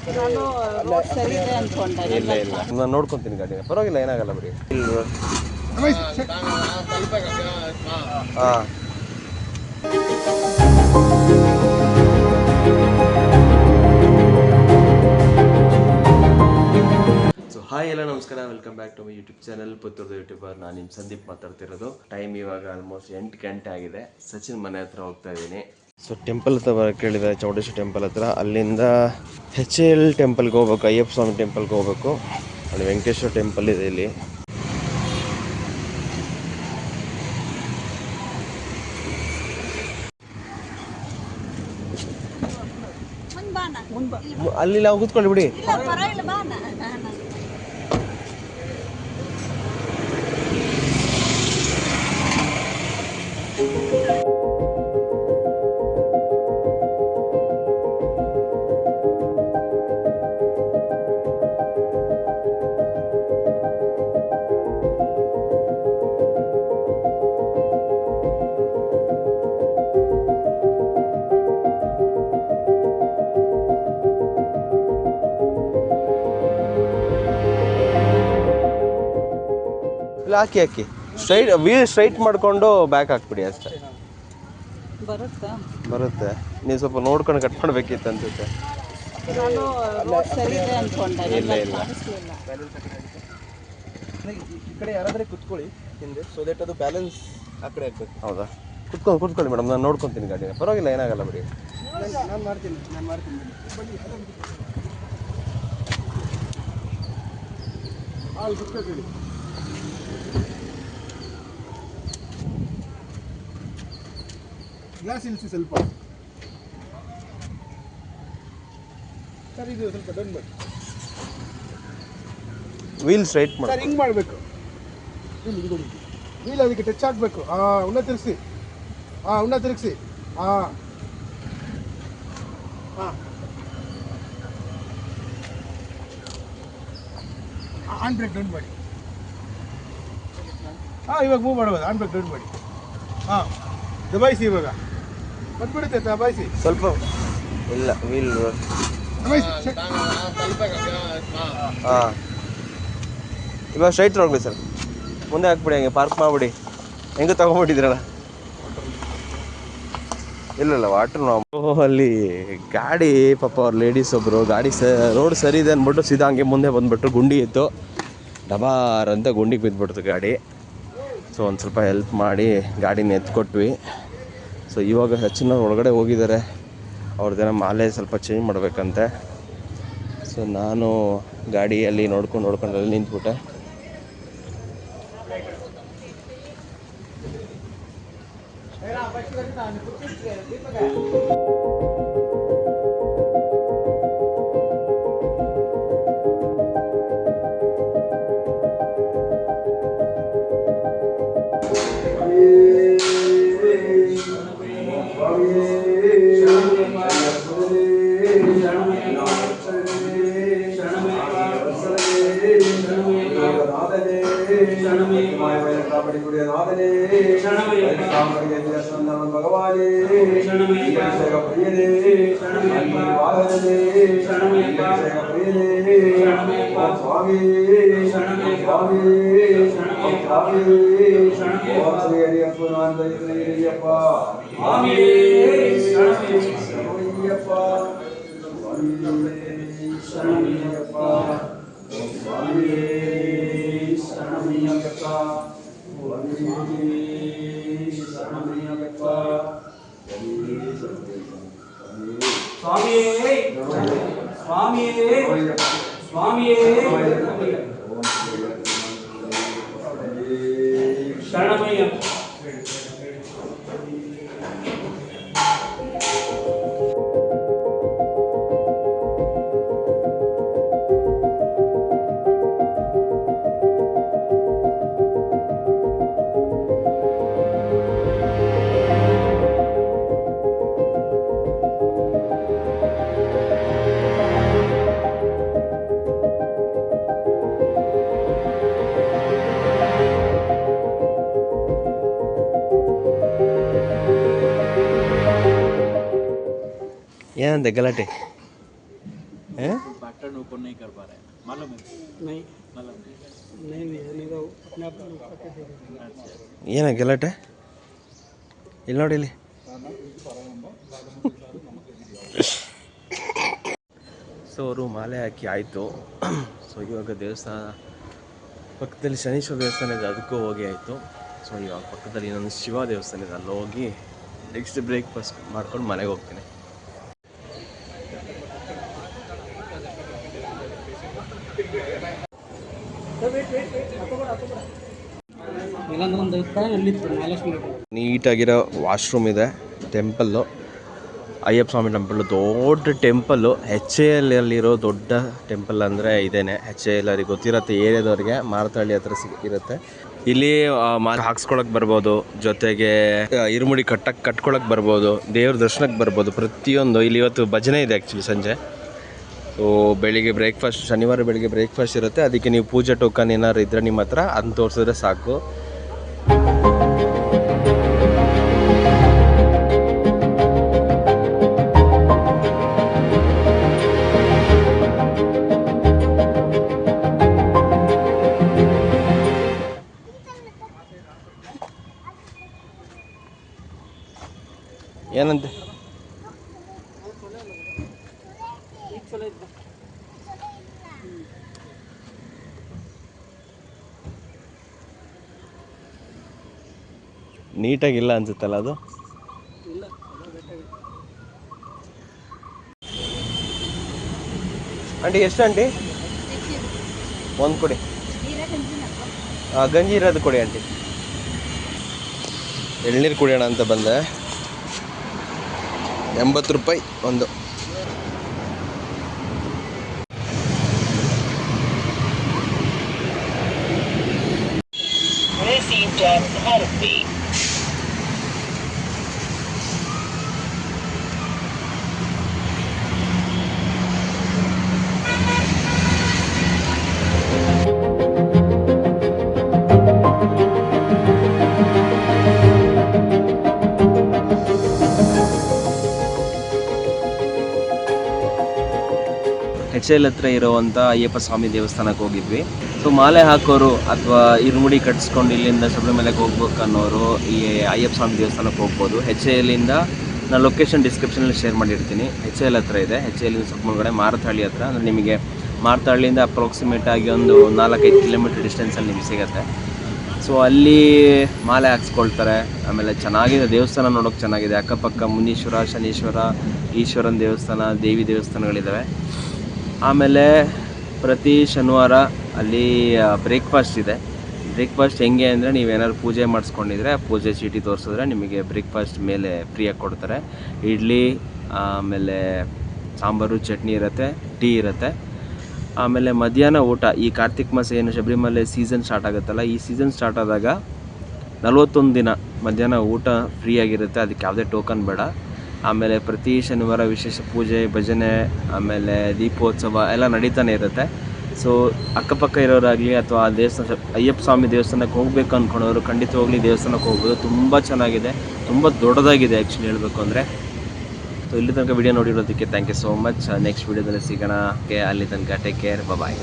ನಾನು ರೋಡ್ ಸರಿ ಇದೆ ಅನ್ಕೊಂಡೆ. ಇಲ್ಲ ಇಲ್ಲ, ನಾನು ನೋಡ್ಕೊತೀನಿ ಗಾಡಿನ, ಪರವಾಗಿಲ್ಲ, ಏನಾಗಲ್ಲ ಬಿಡಿ. ಹಾಂ, ಸೊ ಹಾಯ್ ಎಲ್ಲ ನಮಸ್ಕಾರ, welcome back to my YouTube channel ಪುತ್ತೂರ್ದು ಯೂಟ್ಯೂಬರ್. ನಾನು ನಿಮ್ಮ ಸಂದೀಪ್ ಮಾತಾಡ್ತಿರೋದು. ಟೈಮ್ ಇವಾಗ ಆಲ್ಮೋಸ್ಟ್ 8 ಗಂಟೆ ಆಗಿದೆ. ಸಚಿನ್ ಮನೆ ಹತ್ರ ಹೋಗ್ತಾ ಇದ್ದೀನಿ. ಸೊ ಟೆಂಪಲ್ ಹತ್ರ ಕೇಳಿದೆ, ಚೌಡೇಶ್ವರಿ ಟೆಂಪಲ್ ಹತ್ರ. ಅಲ್ಲಿಂದ HL ಟೆಂಪಲ್ಗೆ ಹೋಗ್ಬೇಕು, ಅಯ್ಯಪ್ಪ ಸ್ವಾಮಿ ಟೆಂಪಲ್ಗೆ ಹೋಗ್ಬೇಕು. ಅಲ್ಲಿ ವೆಂಕಟೇಶ್ವರ ಟೆಂಪಲ್ ಇದೆ ಇಲ್ಲಿ. ಅಲ್ಲಿ ನಾವು ಕೂತ್ಕೊಳ್ಳಿ ಬಿಡಿ. ಹಾಕಿ ಹಾಕಿ ಸ್ಟ್ರೈಟ್ ವೀಲ್ ಸ್ಟ್ರೈಟ್ ಮಾಡಿಕೊಂಡು ಬ್ಯಾಕ್ ಹಾಕ್ಬಿಡಿ ಅಷ್ಟೇ. ಬರುತ್ತೆ. ನೀವು ಸ್ವಲ್ಪ ನೋಡ್ಕೊಂಡು ಕಟ್ ಮಾಡಬೇಕಿತ್ತು ಅನ್ಸುತ್ತೆ. ಇಲ್ಲ ಇಲ್ಲ, ಈ ಕಡೆ ಯಾರಾದ್ರೆ ಕುತ್ಕೊಳ್ಳಿ ಹಿಂದೆ, ಸೊ ದಟ್ ಅದು ಬ್ಯಾಲೆನ್ಸ್ ಆ ಕಡೆ ಆಗ್ಬೇಕು. ಹೌದಾ, ಕುತ್ಕೊಳ್ಳಿ ಮೇಡಮ್, ನಾನು ನೋಡ್ಕೊತೀನಿ ಗಾಡಿನ, ಪರವಾಗಿಲ್ಲ, ಏನಾಗಲ್ಲ ಬಿಡಿ. ನಾನು ಮಾಡ್ತೀನಿ. ಗ್ಲಾಸ್ ಇಳಿಸಿ ಸ್ವಲ್ಪ ಸರ್, ಇದು ಸ್ವಲ್ಪ ಡನ್ ಮಾಡಿ. ವೀಲ್ ಸ್ಟ್ರೈಟ್ ಮಾಡಿ ಸರ್, ಹಿಂಗೆ ಮಾಡಬೇಕು. ವೀಲ್ ಅದಕ್ಕೆ ಟಚ್ ಆಗಬೇಕು. ಉನ್ನ ತಿರುಗಿಸಿ, ಉನ್ನ ತಿರುಗಿಸಿ. ಹ್ಯಾಂಡ್ ಬ್ರೇಕ್ ಡೌನ್ ಮಾಡಿ. ಇವಾಗ ಮೂವ್ ಮಾಡ್ಬೋದು. ಹ್ಯಾಂಡ್ ಬ್ರೇಕ್ ಡೌನ್ ಮಾಡಿ. ದಬಾಯಿಸಿ, ಇವಾಗ ಬಂದ್ಬಿಡುತ್ತೆ. ದಬಾಯಿಸಿ ಸ್ವಲ್ಪ. ಇಲ್ಲ, ವೀಲ್ ಇವಾಗ ಸ್ಟ್ರೈಟ್ ಹೋಗ್ಲಿ ಸರ್, ಮುಂದೆ ಹಾಕ್ಬಿಡಿ, ಹಂಗೆ ಪಾರ್ಕ್ ಮಾಡಿಬಿಡಿ. ಹೆಂಗೆ ತೊಗೊಂಡ್ಬಿಟ್ಟಿದ್ದೀರಲ್ಲ. ಇಲ್ಲ ವಾಟ್ರ್ ನಾವು ಅಲ್ಲಿ ಗಾಡಿ, ಪಾಪ ಅವ್ರು ಲೇಡೀಸ್ ಒಬ್ಬರು ಗಾಡಿ ರೋಡ್ ಸರಿ ಇದೆ ಅಂದ್ಬಿಟ್ಟು ಸೀದಾ ಹಂಗೆ ಮುಂದೆ ಬಂದುಬಿಟ್ರು. ಗುಂಡಿ ಇತ್ತು, ಡಬಾರ್ ಅಂತ ಗುಂಡಿಗೆ ಬಿದ್ದುಬಿಡ್ತು ಗಾಡಿ. ಸೊ ಒಂದು ಸ್ವಲ್ಪ ಹೆಲ್ಪ್ ಮಾಡಿ ಗಾಡಿನ ಎತ್ಕೊಟ್ವಿ. ಸೊ ಇವಾಗ ಸಚಿನ್ ಒಳಗಡೆ ಹೋಗಿದ್ದಾರೆ, ಅವ್ರದ್ದೇನೋ ಮಾಲೆ ಸ್ವಲ್ಪ ಚೇಂಜ್ ಮಾಡಬೇಕಂತೆ. ಸೊ ನಾನು ಗಾಡಿಯಲ್ಲಿ ನೋಡ್ಕೊಂಡು ಅಲ್ಲಿ ನಿಂತ್ಬಿಟ್ಟೆ. ಭಗವಾನೇ ಸ್ವಾಮಿ ಶರಣಮಯ್ಯ. ಏನಂತೆ ಗಲಾಟೆ? पैटर्न ऊपर नहीं कर पा रहे हैं, मालूम है? नहीं मालूम नहीं नहीं तो अपने आप अच्छा ಏನ ಗಲಾಟೆ ಇಲ್ಲಿ ನೋಡಿ ಇಲ್ಲಿ. ಸೊ ಅವರು ಮಾಲೆ ಹಾಕಿ ಆಯಿತು. ಸೊ ಇವಾಗ ದೇವಸ್ಥಾನ ಪಕ್ಕದಲ್ಲಿ ಶನೀಶ್ವರ ದೇವಸ್ಥಾನ ಇದೆ, ಅದಕ್ಕೂ ಹೋಗಿ ಆಯಿತು. ಸೊ ಇವಾಗ ಪಕ್ಕದಲ್ಲಿ ಇನ್ನೊಂದು ಶಿವ ದೇವಸ್ಥಾನ ಇದೆ, ಅಲ್ಲಿ ಹೋಗಿ ನೆಕ್ಸ್ಟ್ ಬ್ರೇಕ್ಫಾಸ್ಟ್ ಮಾಡ್ಕೊಂಡು ಮನೆಗೆ ಹೋಗ್ತೀನಿ. ನೀಟಾಗಿರೋ ವಾಶ್ರೂಮ್ ಇದೆ. ಟೆಂಪಲ್ಲು, ಅಯ್ಯಪ್ಪ ಸ್ವಾಮಿ ಟೆಂಪಲ್ಲು, ದೊಡ್ಡ ಟೆಂಪಲ್ಲು. HALಲ್ಲಿರೋ ದೊಡ್ಡ ಟೆಂಪಲ್ ಅಂದರೆ ಇದೇನೆ. HAL ಅವ್ರಿಗೆ ಗೊತ್ತಿರುತ್ತೆ, ಏರಿಯಾದವ್ರಿಗೆ ಮಾರತಹಳ್ಳಿ ಹತ್ರ ಇರುತ್ತೆ. ಇಲ್ಲಿ ಹಾಕ್ಸ್ಕೊಳಕ್ಕೆ ಬರ್ಬೋದು, ಜೊತೆಗೆ ಇರುಮುಡಿ ಕಟ್ಕೊಳಕ್ಕೆ ಬರ್ಬೋದು, ದೇವ್ರ ದರ್ಶನಕ್ಕೆ ಬರ್ಬೋದು, ಪ್ರತಿಯೊಂದು. ಇಲ್ಲಿ ಇವತ್ತು ಭಜನೆ ಇದೆ ಆ್ಯಕ್ಚುಲಿ ಸಂಜೆ. ಸೊ ಬೆಳಿಗ್ಗೆ ಬ್ರೇಕ್ಫಾಸ್ಟ್, ಶನಿವಾರ ಬೆಳಿಗ್ಗೆ ಬ್ರೇಕ್ಫಾಸ್ಟ್ ಇರುತ್ತೆ. ಅದಕ್ಕೆ ನೀವು ಪೂಜೆ ಟೋಕನ್ ಏನಾದ್ರು ಇದ್ದರೆ ನಿಮ್ಮ ಹತ್ರ ಅದನ್ನ ತೋರಿಸಿದ್ರೆ ಸಾಕು. ಏನಂತೆ ನೀಟಾಗಿಲ್ಲ ಅನ್ಸುತ್ತಲ್ಲ ಅದು. ಆಂಟಿ ಎಷ್ಟು ಆಂಟಿ? ಒಂದು ಕೊಡಿ. ಗಂಜಿ ಇರೋದು ಕೊಡಿ ಆಂಟಿ. ಎಳ್ನೀರು ಕುಡಿಯೋಣ ಅಂತ ಬಂದೆ. 80 ರೂಪಾಯಿ ಒಂದು. HAL ಹತ್ರ ಇರೋವಂಥ ಅಯ್ಯಪ್ಪ ಸ್ವಾಮಿ ದೇವಸ್ಥಾನಕ್ಕೆ ಹೋಗಿದ್ವಿ. ಸೊ ಮಾಲೆ ಹಾಕೋರು ಅಥವಾ ಇರುಮುಡಿ ಕಟ್ಸ್ಕೊಂಡು ಇಲ್ಲಿಂದ ಶಬರಿಮಲೆಗೆ ಹೋಗ್ಬೇಕು ಅನ್ನೋರು ಈ ಅಯ್ಯಪ್ಪ ಸ್ವಾಮಿ ದೇವಸ್ಥಾನಕ್ಕೆ ಹೋಗ್ಬೋದು. HALಯಿಂದ ನಾನು ಲೊಕೇಶನ್ ಡಿಸ್ಕ್ರಿಪ್ಷನಲ್ಲಿ ಶೇರ್ ಮಾಡಿರ್ತೀನಿ. HAL ಹತ್ರ ಇದೆ. HALಯಿಂದ ಸ್ವಲ್ಪ ಮುಂದ್ಗಡೆ ಮಾರತಹಳ್ಳಿ ಹತ್ರ, ಅಂದರೆ ನಿಮಗೆ ಮಾರತಹಳ್ಳಿಯಿಂದ ಅಪ್ರಾಕ್ಸಿಮೇಟ್ ಆಗಿ ಒಂದು 4-5 ಕಿಲೋಮೀಟರ್ ಡಿಸ್ಟೆನ್ಸಲ್ಲಿ ನಿಮಗೆ ಸಿಗುತ್ತೆ. ಸೊ ಅಲ್ಲಿ ಮಾಲೆ ಹಾಕ್ಸ್ಕೊಳ್ತಾರೆ. ಆಮೇಲೆ ಚೆನ್ನಾಗಿದೆ ದೇವಸ್ಥಾನ, ನೋಡೋಕೆ ಚೆನ್ನಾಗಿದೆ. ಅಕ್ಕಪಕ್ಕ ಮುನೀಶ್ವರ, ಶನೀಶ್ವರ, ಈಶ್ವರನ ದೇವಸ್ಥಾನ, ದೇವಿ ದೇವಸ್ಥಾನಗಳಿದ್ದಾವೆ. ಆಮೇಲೆ ಪ್ರತಿ ಶನಿವಾರ ಅಲ್ಲಿ ಬ್ರೇಕ್ಫಾಸ್ಟ್ ಇದೆ. ಬ್ರೇಕ್ಫಾಸ್ಟ್ ಹೆಂಗೆ ಅಂದರೆ ನೀವೇನಾದ್ರು ಪೂಜೆ ಮಾಡಿಸ್ಕೊಂಡಿದ್ರೆ ಆ ಪೂಜೆ ಚೀಟಿ ತೋರಿಸಿದ್ರೆ ನಿಮಗೆ ಬ್ರೇಕ್ಫಾಸ್ಟ್ ಮೇಲೆ ಫ್ರೀಯಾಗಿ ಕೊಡ್ತಾರೆ. ಇಡ್ಲಿ, ಆಮೇಲೆ ಸಾಂಬಾರು, ಚಟ್ನಿ ಇರುತ್ತೆ, ಟೀ ಇರುತ್ತೆ. ಆಮೇಲೆ ಮಧ್ಯಾಹ್ನ ಊಟ, ಈ ಕಾರ್ತಿಕ್ ಮಾಸ ಏನು ಶಬರಿಮಲೆ ಸೀಸನ್ ಸ್ಟಾರ್ಟ್ ಆಗುತ್ತಲ್ಲ, ಈ ಸೀಸನ್ ಸ್ಟಾರ್ಟ್ ಆದಾಗ 41 ದಿನ ಮಧ್ಯಾಹ್ನ ಊಟ ಫ್ರೀಯಾಗಿರುತ್ತೆ. ಅದಕ್ಕೆ ಯಾವುದೇ ಟೋಕನ್ ಬೇಡ. ಆಮೇಲೆ ಪ್ರತಿ ಶನಿವಾರ ವಿಶೇಷ ಪೂಜೆ, ಭಜನೆ, ಆಮೇಲೆ ದೀಪೋತ್ಸವ ಎಲ್ಲ ನಡೀತಾನೆ ಇರುತ್ತೆ. ಸೊ ಅಕ್ಕಪಕ್ಕ ಇರೋರಾಗಲಿ ಅಥವಾ ಆ ದೇವಸ್ಥಾನ ಅಯ್ಯಪ್ಪ ಸ್ವಾಮಿ ದೇವಸ್ಥಾನಕ್ಕೆ ಹೋಗಬೇಕು ಅಂದ್ಕೊಂಡವರು ಖಂಡಿತವಾಗ್ಲಿ ದೇವಸ್ಥಾನಕ್ಕೆ ಹೋಗ್ಬೋದು. ತುಂಬ ಚೆನ್ನಾಗಿದೆ, ತುಂಬ ದೊಡ್ಡದಾಗಿದೆ ಆ್ಯಕ್ಚುಲಿ ಹೇಳಬೇಕು ಅಂದರೆ. ಸೊ ಇಲ್ಲಿ ತನಕ ವಿಡಿಯೋ ನೋಡಿರೋದಕ್ಕೆ thank you so much. Next ವಿಡಿಯೋದಲ್ಲಿ ಸಿಗೋಣ. ಅಲ್ಲಿ ತನಕ ಟೇಕ್ ಕೇರ್, ಬಾಯ್.